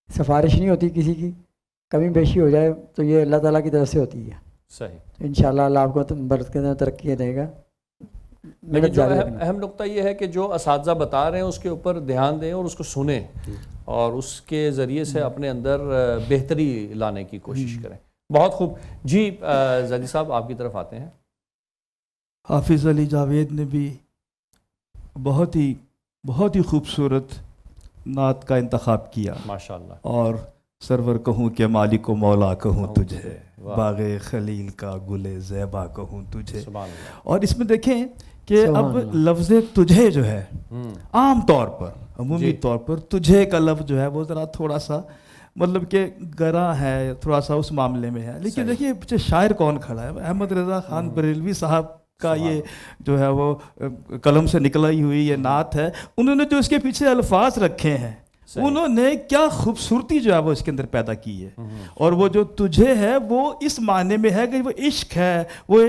سفارش نہیں ہوتی کسی کی, کمی بیشی ہو جائے تو یہ اللہ تعالیٰ کی طرف سے ہوتی ہے. صحیح, انشاءاللہ اللہ آپ کو برکت کے ترقی دے گا. لیکن جو اہم نقطہ یہ ہے کہ جو اساتذہ بتا رہے ہیں اس کے اوپر دھیان دیں اور اس کو سنیں اور اس کے ذریعے سے اپنے اندر بہتری لانے کی کوشش کریں. بہت خوب. جی زیدی صاحب آپ کی طرف آتے ہیں. حافظ علی جاوید نے بھی بہت ہی خوبصورت نعت کا انتخاب کیا ماشاءاللہ. اور سرور کہوں کہ مالک و مولا کہوں تجھے, باغ خلیل کا گل زیبا کہوں تجھے. اور اس میں دیکھیں کہ اب لفظ تجھے جو ہے عام طور پر عمومی طور پر تجھے کا لفظ جو ہے وہ ذرا تھوڑا سا مطلب کہ گراں ہے, تھوڑا سا اس معاملے میں ہے. لیکن دیکھیے پیچھے شاعر کون کھڑا ہے, احمد رضا خان بریلوی صاحب کا یہ جو ہے وہ قلم سے نکلی ہوئی یہ نعت ہے. انہوں نے جو اس کے پیچھے الفاظ رکھے ہیں انہوں نے کیا خوبصورتی جو ہے وہ اس کے اندر پیدا کی ہے. اور وہ جو تجھے ہے وہ اس معنی میں ہے کہ وہ عشق ہے, وہ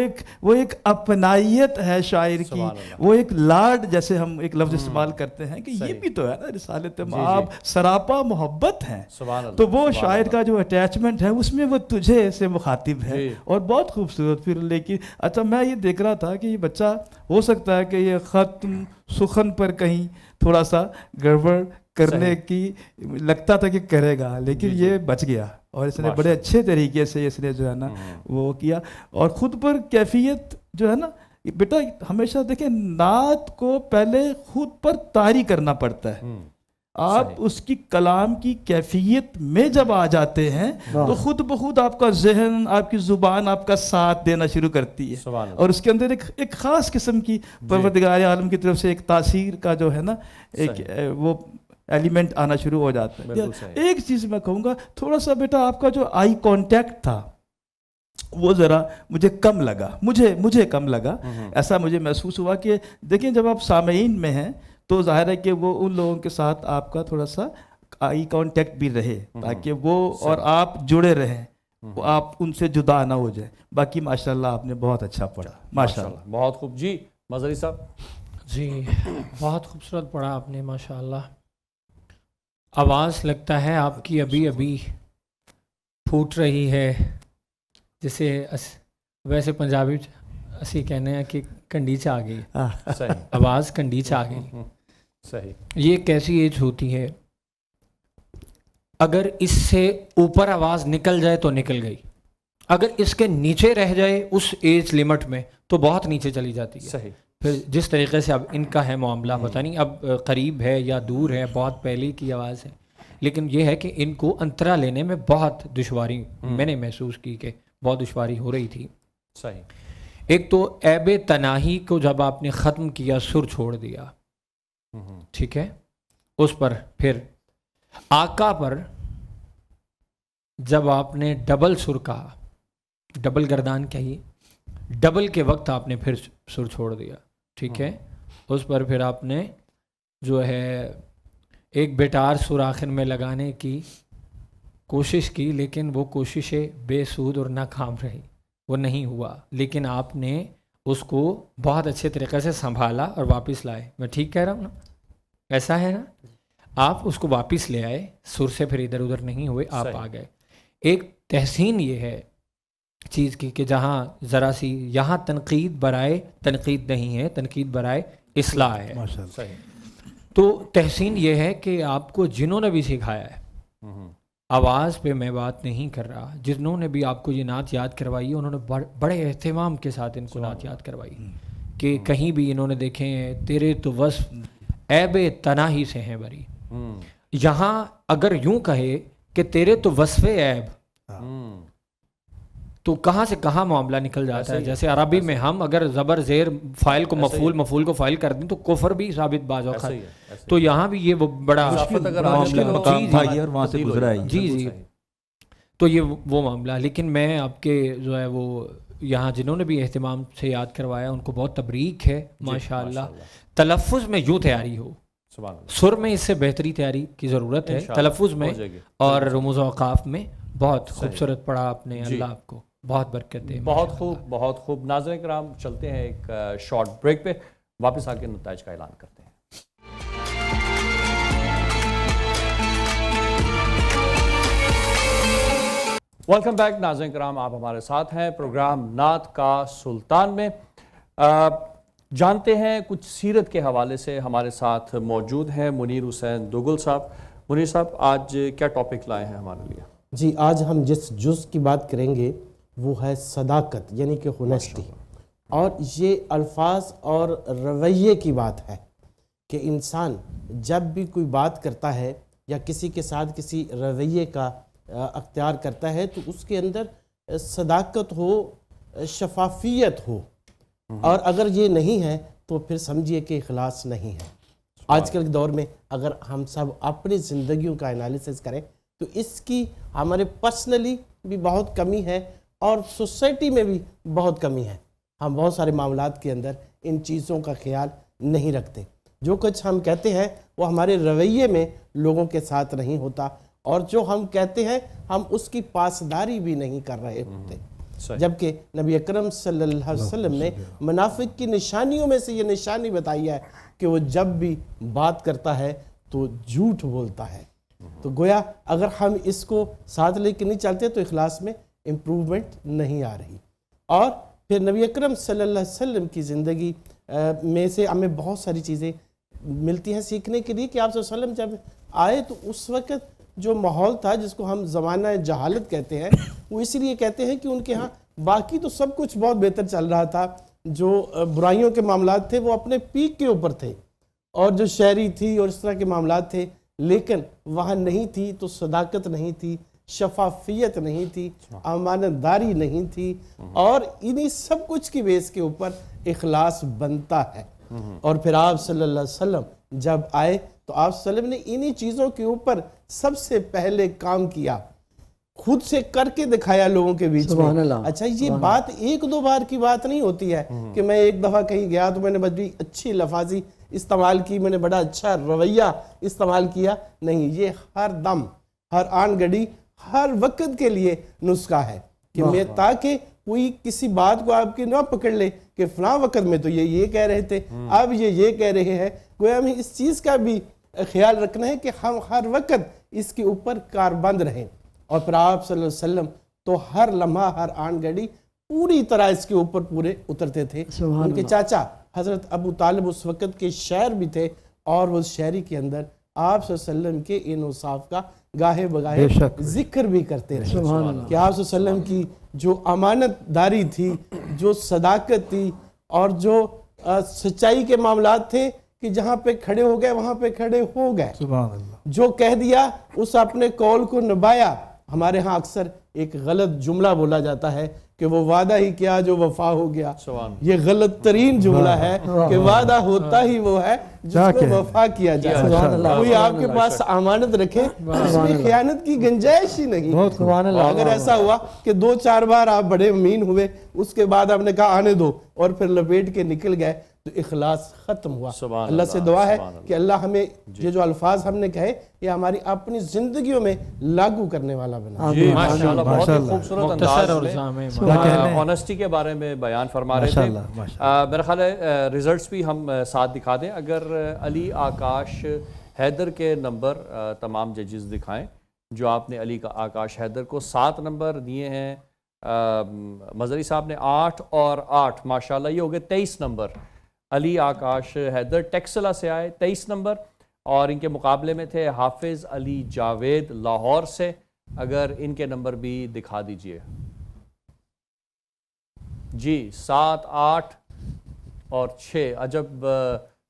ایک اپنائیت ہے شاعر کی, وہ ایک لاڈ جیسے ہم ایک لفظ استعمال کرتے ہیں کہ یہ بھی تو ہے نا رسالت مآب سراپا محبت ہے. تو وہ شاعر کا جو اٹیچمنٹ ہے اس میں وہ تجھے سے مخاطب ہے اور بہت خوبصورت. پھر لیکن اچھا میں یہ دیکھ رہا تھا کہ یہ بچہ ہو سکتا ہے کہ یہ ختم سخن پر کہیں تھوڑا سا گڑبڑ کرنے کی لگتا تھا کہ کرے گا, لیکن یہ بچ گیا اور اس نے بڑے اچھے طریقے سے اس نے جو ہے نا وہ کیا. اور خود پر کیفیت جو ہے نا بیٹا ہمیشہ دیکھیں نعت کو پہلے خود پر طاری کرنا پڑتا ہے. آپ اس کی کلام کی کیفیت میں جب آ جاتے ہیں تو خود بخود آپ کا ذہن, آپ کی زبان آپ کا ساتھ دینا شروع کرتی ہے اور اس کے اندر ایک خاص قسم کی پروردگار عالم کی طرف سے ایک تاثیر کا جو ہے نا ایک وہ ایلیمنٹ آنا شروع ہو جاتا ہے. ایک چیز میں کہوں گا, تھوڑا سا بیٹا آپ کا جو آئی کانٹیکٹ تھا وہ ذرا مجھے کم لگا, مجھے کم لگا. ایسا مجھے محسوس ہوا کہ دیکھیں جب آپ سامعین میں ہیں تو ظاہر ہے کہ وہ ان لوگوں کے ساتھ آپ کا تھوڑا سا آئی کانٹیکٹ بھی رہے تاکہ وہ اور آپ جڑے رہیں. آپ ان سے جدا نہ ہو جائے. باقی ماشاءاللہ آپ نے بہت اچھا پڑھا, ماشاءاللہ. بہت خوب. جی مظہری صاحب. جی بہت خوبصورت پڑھا آپ نے ماشاءاللہ. آواز لگتا ہے آپ کی ابھی ابھی پھوٹ رہی ہے, جسے ویسے پنجابی اسی کہنے ہیں کہ کنڈی چ آ گئی, صحیح, آواز کنڈی چ آ گئی. صحیح. یہ ایک ایسی ایج ہوتی ہے اگر اس سے اوپر آواز نکل جائے تو نکل گئی, اگر اس کے نیچے رہ جائے اس ایج لمٹ میں تو بہت نیچے چلی جاتی ہے. صحیح. پھر جس طریقے سے اب ان کا ہے معاملہ, پتہ نہیں اب قریب ہے یا دور ہے, بہت پہلے کی آواز ہے, لیکن یہ ہے کہ ان کو انترا لینے میں بہت دشواری میں نے محسوس کی کہ بہت دشواری ہو رہی تھی. صحیح. ایک تو عیب تناہی کو جب آپ نے ختم کیا, سر چھوڑ دیا, ٹھیک ہے, اس پر پھر آقا پر جب آپ نے ڈبل سر کہا, ڈبل گردان کہی, ڈبل کے وقت آپ نے پھر سر چھوڑ دیا, ٹھیک ہے, اس پر پھر آپ نے جو ہے ایک بیٹار سر آخر میں لگانے کی کوشش کی, لیکن وہ کوششیں بے سود اور ناکام رہی, وہ نہیں ہوا, لیکن آپ نے اس کو بہت اچھے طریقے سے سنبھالا اور واپس لائے. میں ٹھیک کہہ رہا ہوں نا؟ ایسا ہے نا, آپ اس کو واپس لے آئے, سر سے پھر ادھر ادھر نہیں ہوئے, آپ آ گئے. ایک تحسین یہ ہے چیز کی کہ جہاں ذرا سی یہاں تنقید برائے تنقید نہیں ہے, تنقید برائے اصلاح ہے. تو تحسین یہ ہے کہ آپ کو جنہوں نے بھی سکھایا ہے, آواز پہ میں بات نہیں کر رہا, جنہوں نے بھی آپ کو یہ نعت یاد کروائی انہوں نے بڑے اہتمام کے ساتھ ان کو نعت یاد کروائی کہ کہیں بھی انہوں نے دیکھیں تیرے تو وصف عیب تناہی سے ہیں بری. یہاں اگر یوں کہے کہ تیرے تو وصف عیب, تو کہاں سے کہاں معاملہ نکل جاتا ہے. جیسے عربی میں ہم اگر زبر زیر فائل کو مفعول, مفعول کو فائل کر دیں تو کفر بھی ثابت باز اوقات, تو یہاں بھی یہ وہ بڑا وہاں سے گزرا ہے. جی جی, تو یہ وہ معاملہ. لیکن میں آپ کے جو ہے وہ یہاں جنہوں نے بھی اہتمام سے یاد کروایا ان کو بہت تبریک ہے ماشاءاللہ. تلفظ میں یوں تیاری ہو, سر میں اس سے بہتری تیاری کی ضرورت ہے, تلفظ میں اور رموز و اوقاف میں بہت خوبصورت پڑھا آپ نے. اللہ آپ کو بہت برکت دے. بہت خوب, بہت خوب. ناظرین کرام چلتے ہیں ایک شارٹ بریک پہ, واپس آ کے نتائج کا اعلان کرتے ہیں. ویلکم بیک ناظرین کرام, آپ ہمارے ساتھ ہیں پروگرام نعت کا سلطان میں. جانتے ہیں کچھ سیرت کے حوالے سے ہمارے ساتھ موجود ہیں منیر حسین دوگل صاحب. منیر صاحب آج کیا ٹاپک لائے ہیں ہمارے لیے؟ جی آج ہم جس جز کی بات کریں گے وہ ہے صداقت, یعنی کہ ہونیسٹی. اور یہ الفاظ اور رویے کی بات ہے کہ انسان جب بھی کوئی بات کرتا ہے یا کسی کے ساتھ کسی رویے کا اختیار کرتا ہے تو اس کے اندر صداقت ہو, شفافیت ہو, اور اگر یہ نہیں ہے تو پھر سمجھیے کہ اخلاص نہیں ہے. آج کل کے دور میں اگر ہم سب اپنی زندگیوں کا انالیسس کریں تو اس کی ہمارے پرسنلی بھی بہت کمی ہے اور سوسائٹی میں بھی بہت کمی ہے. ہم بہت سارے معاملات کے اندر ان چیزوں کا خیال نہیں رکھتے. جو کچھ ہم کہتے ہیں وہ ہمارے رویے میں لوگوں کے ساتھ نہیں ہوتا, اور جو ہم کہتے ہیں ہم اس کی پاسداری بھی نہیں کر رہے ہوتے. جبکہ نبی اکرم صلی اللہ علیہ وسلم نے منافق کی نشانیوں میں سے یہ نشانی بتائی ہے کہ وہ جب بھی بات کرتا ہے تو جھوٹ بولتا ہے. تو گویا اگر ہم اس کو ساتھ لے کے نہیں چلتے تو اخلاص میں امپروومنٹ نہیں آ رہی. اور پھر نبی اکرم صلی اللہ علیہ وسلم کی زندگی میں سے ہمیں بہت ساری چیزیں ملتی ہیں سیکھنے کے لیے کہ آپ صلی اللہ علیہ وسلم جب آئے تو اس وقت جو ماحول تھا جس کو ہم زمانہ جہالت کہتے ہیں, وہ اس لیے کہتے ہیں کہ ان کے ہاں باقی تو سب کچھ بہت بہتر چل رہا تھا, جو برائیوں کے معاملات تھے وہ اپنے پیک کے اوپر تھے, اور جو شہری تھی اور اس طرح کے معاملات تھے, لیکن وہاں نہیں تھی تو صداقت نہیں تھی, شفافیت نہیں تھی, امانت داری نہیں تھی, اور انہی سب کچھ کی بیس کے اوپر اخلاص بنتا ہے. اور پھر آپ صلی اللہ علیہ وسلم جب آئے تو آپ صلی اللہ علیہ وسلم نے انہی چیزوں کے اوپر سب سے پہلے کام کیا, خود سے کر کے دکھایا لوگوں کے بیچ میں. اچھا یہ بات ایک دو بار کی بات نہیں ہوتی ہے کہ میں ایک دفعہ کہیں گیا تو میں نے بڑی اچھی لفاظی استعمال کی, میں نے بڑا اچھا رویہ استعمال کیا. نہیں, یہ ہر دم, ہر آن گڑی, ہر وقت کے لیے نسخہ ہے کہ میں تاکہ کوئی کسی بات کو آپ کی نہ پکڑ لے کہ فلاں وقت میں تو یہ کہہ رہے تھے، اب یہ کہہ رہے ہیں. گویا ہمیں اس چیز کا بھی خیال رکھنا ہے کہ ہم ہر وقت اس کے اوپر کاربند رہیں. اور پھر آپ صلی اللہ علیہ وسلم تو ہر لمحہ ہر آن گھڑی پوری طرح اس کے اوپر پورے اترتے تھے. ان کے چاچا حضرت ابو طالب اس وقت کے شہر بھی تھے، اور وہ شہری کے اندر آپ صلی اللہ علیہ وسلم کے ان اوصاف کا گاہے بگاہے ذکر بھی کرتے رہے کہ آپ صلی اللہ علیہ وسلم کی جو امانت داری تھی، جو صداقت تھی، اور جو سچائی کے معاملات تھے کہ جہاں پہ کھڑے ہو گئے وہاں پہ کھڑے ہو گئے. سبحان اللہ. جو کہہ دیا اس اپنے قول کو نبھایا. ہمارے ہاں اکثر ایک غلط جملہ بولا جاتا ہے کہ وہ وعدہ ہی کیا جو وفا ہو گیا. یہ غلط ترین جملہ ہے کہ وعدہ ہوتا ہی وہ ہے جس کو وفا کیا جائے. کوئی آپ کے پاس امانت رکھے اس میں خیانت کی گنجائش ہی نہیں. اگر ایسا ہوا کہ 2-4 بار آپ بڑے امین ہوئے، اس کے بعد آپ نے کہا آنے دو اور پھر لپیٹ کے نکل گئے، تو اخلاص ختم ہوا. اللہ سے دعا ہے کہ اللہ ہمیں یہ جو الفاظ ہم نے کہے یہ ہماری اپنی زندگیوں میں لاگو کرنے والا بنا. جی ماشاءاللہ، بہت ہی خوبصورت انداز میں آنیسٹی کے بارے میں بیان فرما رہے تھے. میرا خیال ہے ریزلٹس بھی ہم ساتھ دکھا دیں. اگر علی آکاش حیدر کے نمبر تمام ججز دکھائیں، جو آپ نے علی آکاش حیدر کو 7 نمبر دیے ہیں، مظہری صاحب نے 8 اور 8، ماشاءاللہ یہ ہو گئے 23 نمبر. علی آکاش حیدر ٹیکسلا سے آئے 23 نمبر، اور ان کے مقابلے میں تھے حافظ علی جاوید لاہور سے. اگر ان کے نمبر بھی دکھا دیجئے. جی 7، 8 اور 6. عجب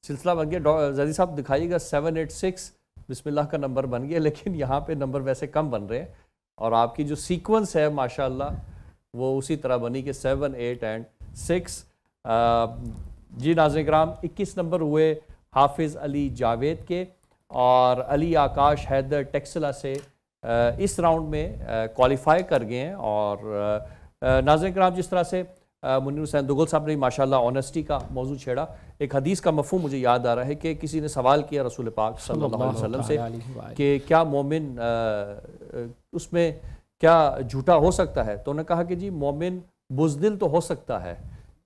سلسلہ بن گیا. زیدی صاحب دکھائیے گا. 786 بسم اللہ کا نمبر بن گیا، لیکن یہاں پہ نمبر ویسے کم بن رہے ہیں، اور آپ کی جو سیکونس ہے ماشاءاللہ وہ اسی طرح بنی کہ 7، 8 اینڈ 6. جی ناظرین کرام، 21 نمبر ہوئے حافظ علی جاوید کے، اور علی آکاش حیدر ٹیکسلا سے اس راؤنڈ میں کوالیفائی کر گئے ہیں. اور ناظرین کرام، جس طرح سے منیر حسین دگل صاحب نے ماشاءاللہ آنیسٹی کا موضوع چھیڑا، ایک حدیث کا مفہوم مجھے یاد آ رہا ہے کہ کسی نے سوال کیا رسول پاک صلی اللہ علیہ وسلم سے کہ کیا مومن اس میں کیا جھوٹا ہو سکتا ہے؟ تو انہوں نے کہا کہ جی مومن بزدل تو ہو سکتا ہے،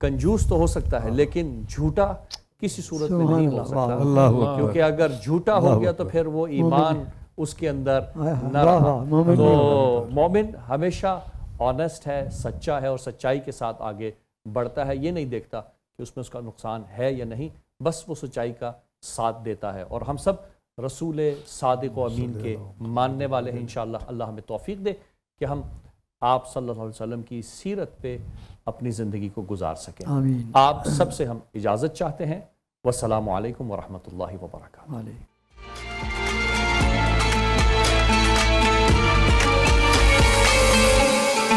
کنجوس تو ہو سکتا ہے، لیکن جھوٹا کسی صورت میں نہیں ہو سکتا، کیونکہ اگر جھوٹا ہو گیا تو پھر وہ ایمان اس کے اندر نہ رہا. تو مومن ہمیشہ آنیسٹ ہے، سچا ہے، اور سچائی کے ساتھ آگے بڑھتا ہے. یہ نہیں دیکھتا کہ اس میں اس کا نقصان ہے یا نہیں، بس وہ سچائی کا ساتھ دیتا ہے. اور ہم سب رسول صادق و امین کے ماننے والے ہیں. انشاءاللہ اللہ ہمیں توفیق دے کہ ہم آپ صلی اللہ علیہ وسلم کی سیرت پہ اپنی زندگی کو گزار سکیں. آپ سب سے ہم اجازت چاہتے ہیں. والسلام علیکم ورحمۃ اللہ وبرکاتہ.